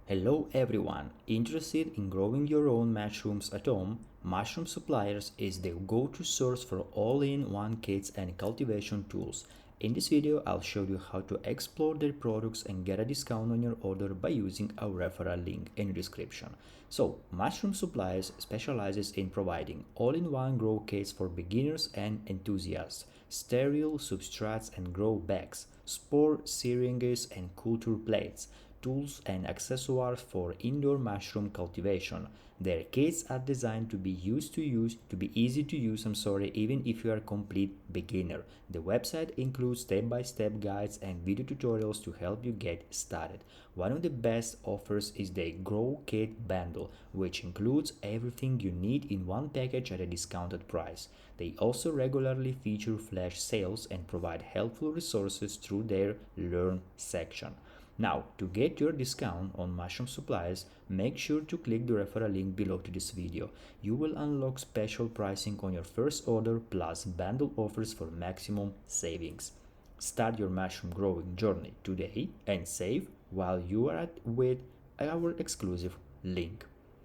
Hello everyone! Interested in growing your own mushrooms at home? Mushroom Suppliers is the go-to source for all-in-one kits and cultivation tools. In this video, I'll show you how to explore their products and get a discount on your order by using our referral link in the description. So, Mushroom Suppliers specializes in providing all-in-one grow kits for beginners and enthusiasts, sterile substrates and grow bags, spore syringes and culture plates, tools and accessories for indoor mushroom cultivation. Their kits are designed to be easy to use, even if you are a complete beginner. The website includes step-by-step guides and video tutorials to help you get started. One of the best offers is the Grow Kit Bundle, which includes everything you need in one package at a discounted price. They also regularly feature flash sales and provide helpful resources through their Learn section. Now, to get your discount on mushroom supplies, make sure to click the referral link below to this video. You will unlock special pricing on your first order plus bundle offers for maximum savings. Start your mushroom growing journey today and save while you are with our exclusive link.